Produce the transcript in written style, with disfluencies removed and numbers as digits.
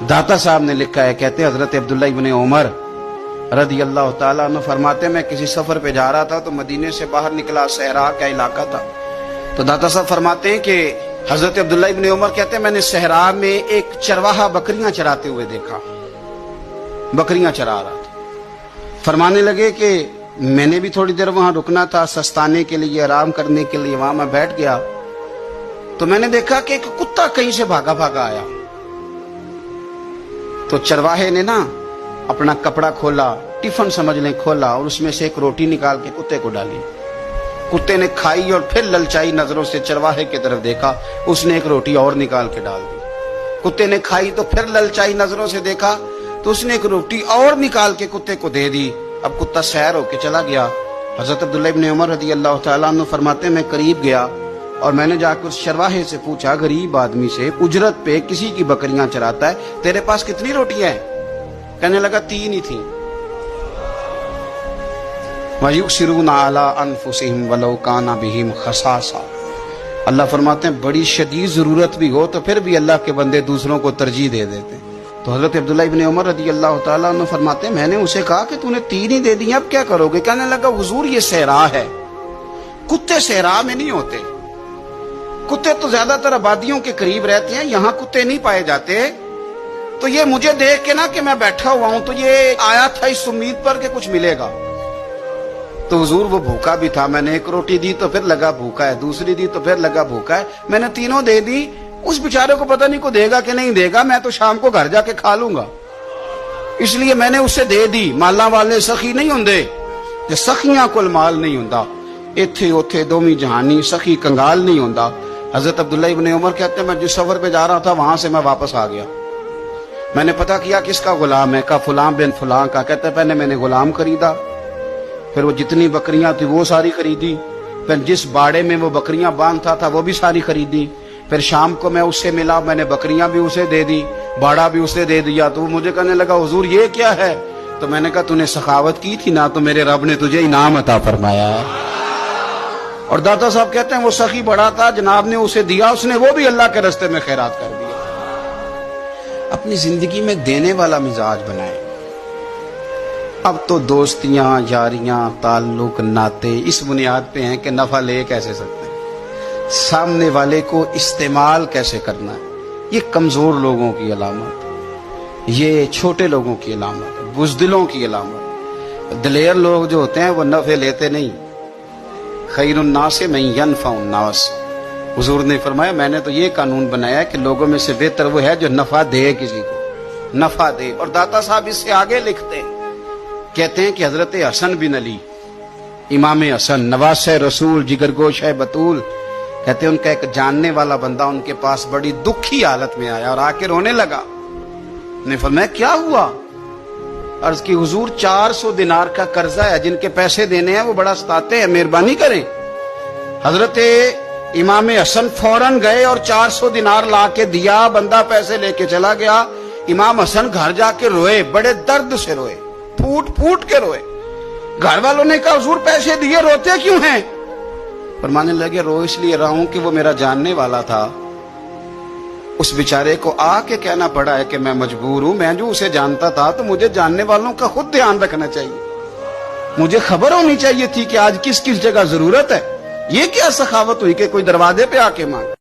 दाता साहब ने लिखा है, कहते हजरत अब्दुल्ला इब्न उमर रदी अल्लाह ताला अन्हु फरमाते, मैं किसी सफर पे जा रहा था तो मदीने से बाहर निकला, सहरा का इलाका था। तो दाता साहब फरमाते हैं कि हजरत अब्दुल्ला इब्न उमर कहते हैं, मैंने सहरा में एक चरवाहा बकरियां चराते हुए देखा, बकरियां चरा रहा था। फरमाने लगे कि मैंने भी थोड़ी देर वहां रुकना था, सस्ताने के लिए, आराम करने के लिए। वहां मैं बैठ गया तो मैंने देखा कि एक कुत्ता कहीं से भागा भागा आया। तो चरवाहे ने ना अपना कपड़ा खोला, टिफिन समझ लें खोला, और उसमें से एक रोटी निकाल के कुत्ते को डाली। कुत्ते ने खाई और फिर ललचाई नजरों से चरवाहे की तरफ देखा, उसने एक रोटी और निकाल के डाल दी। कुत्ते ने खाई तो फिर ललचाई नजरों से देखा तो उसने एक रोटी और निकाल के कुत्ते को दे दी। अब कुत्ता सैर होके चला गया। हजरत अब्दुल्ला इब्न उमर रज़ी अल्लाह तआला अन्हु फरमाते, मैं करीब गया और मैंने जाकर उस चरवाहे से पूछा, गरीब आदमी से, उजरत पे किसी की बकरियां चराता है, तेरे पास कितनी रोटियां हैं? कहने लगा 3 ही थी। वयुसिरूना अला अनफुसिहिम वलौ काना बिहिम खसासा। अल्लाह फरमाते हैं बड़ी शदीद जरूरत भी हो तो फिर भी अल्लाह के बंदे दूसरों को तरजीह दे देते। तो हजरत अब्दुल्ला इब्न उमर रज़ी अल्लाह तआला अन्हु फरमाते हैं, मैंने उसे कहा कि तूने 3 ही दे दी, अब क्या करोगे? कहने लगा, हुजूर ये सहरा है, कुत्ते सहरा में नहीं होते, कुत्ते तो ज्यादातर आबादियों के करीब रहते हैं, यहाँ कुत्ते नहीं पाए जाते। तो ये मुझे देख के ना कि मैं बैठा हुआ हूं तो ये आया था इस उम्मीद पर कि कुछ मिलेगा। तो हुजूर वो भूखा भी था, मैंने एक रोटी दी तो फिर लगा भूखा है, दूसरी दी तो फिर लगा भूखा है, मैंने 3 दे दी। उस बेचारे को पता नहीं को देगा कि नहीं देगा, मैं तो शाम को घर जाके खा लूंगा, इसलिए मैंने उसे दे दी। माला वाले सखी नहीं होंगे, जे सखियां कोल माल नहीं होंदा, इथे उथे दोमी जहानी सखी कंगाल नहीं होंदा। हजरत अब्दुल्ला इब्न उमर कहते हैं, मैं जिस सफर पे जा रहा था वहां से मैं वापस आ गया। मैंने पता किया किसका गुलाम है, का फुलां बिन फुलां का। कहते पहले मैंने गुलाम खरीदा, फिर वो जितनी बकरियां थी वो सारी खरीदी, फिर जिस बाड़े में वो बकरियां बांधता था वो भी सारी खरीदी। फिर शाम को मैं उससे मिला, मैंने बकरियां भी उसे दे दी, बाड़ा भी उसे दे दिया। तो वो मुझे कहने लगा, हुजूर ये क्या है? तो मैंने कहा, तूने सखावत की थी ना, तो मेरे रब ने तुझे इनाम अता फरमाया है। और दाता साहब कहते हैं वो सखी बड़ा था, जनाब ने उसे दिया, उसने वो भी अल्लाह के रास्ते में खैरात कर दिया। अपनी जिंदगी में देने वाला मिजाज बनाए। अब तो दोस्तियां, यारियां, ताल्लुक, नाते इस बुनियाद पे हैं कि नफा ले कैसे सकते हैं, सामने वाले को इस्तेमाल कैसे करना है। ये कमजोर लोगों की अलामत, ये छोटे लोगों की अलामत, बुज़दिलों की अलामत। दिलेर लोग जो होते हैं वो नफे लेते नहीं। खैरुन नास मन यनफउन नास। हुजूर ने फरमाया, मैंने तो ये कानून बनाया कि लोगों में से बेहतर वो है जो नफा दे, किसी को नफा दे। और दाता साहब इससे आगे लिखते हैं, कहते हैं कि हजरत हसन बिन अली, इमाम हसन, नवासे रसूल, जिगरगोश है बतूल, कहते हैं उनका एक जानने वाला बंदा उनके पास बड़ी दुखी हालत में आया और आके रोने लगा। ने फरमाया, क्या हुआ? अर्ज की, हुजूर 400 दिनार का कर्जा है, जिनके पैसे देने हैं वो बड़ा सताते हैं, मेहरबानी करें। हजरत इमाम हसन फौरन गए और 400 दिनार ला के दिया, बंदा पैसे लेके चला गया। इमाम हसन घर जाके रोए, बड़े दर्द से रोए, फूट फूट के रोए। घर वालों ने कहा, हुजूर पैसे दिए, रोते क्यों हैं? फरमाने लगे, रो इसलिए रहा हूं कि वो मेरा जानने वाला था, उस बेचारे को आके कहना पड़ा है कि मैं मजबूर हूं। मैं जो उसे जानता था तो मुझे जानने वालों का खुद ध्यान रखना चाहिए, मुझे खबर होनी चाहिए थी कि आज किस किस जगह जरूरत है। ये क्या सखावत हुई कि कोई दरवाजे पे आके मांगे?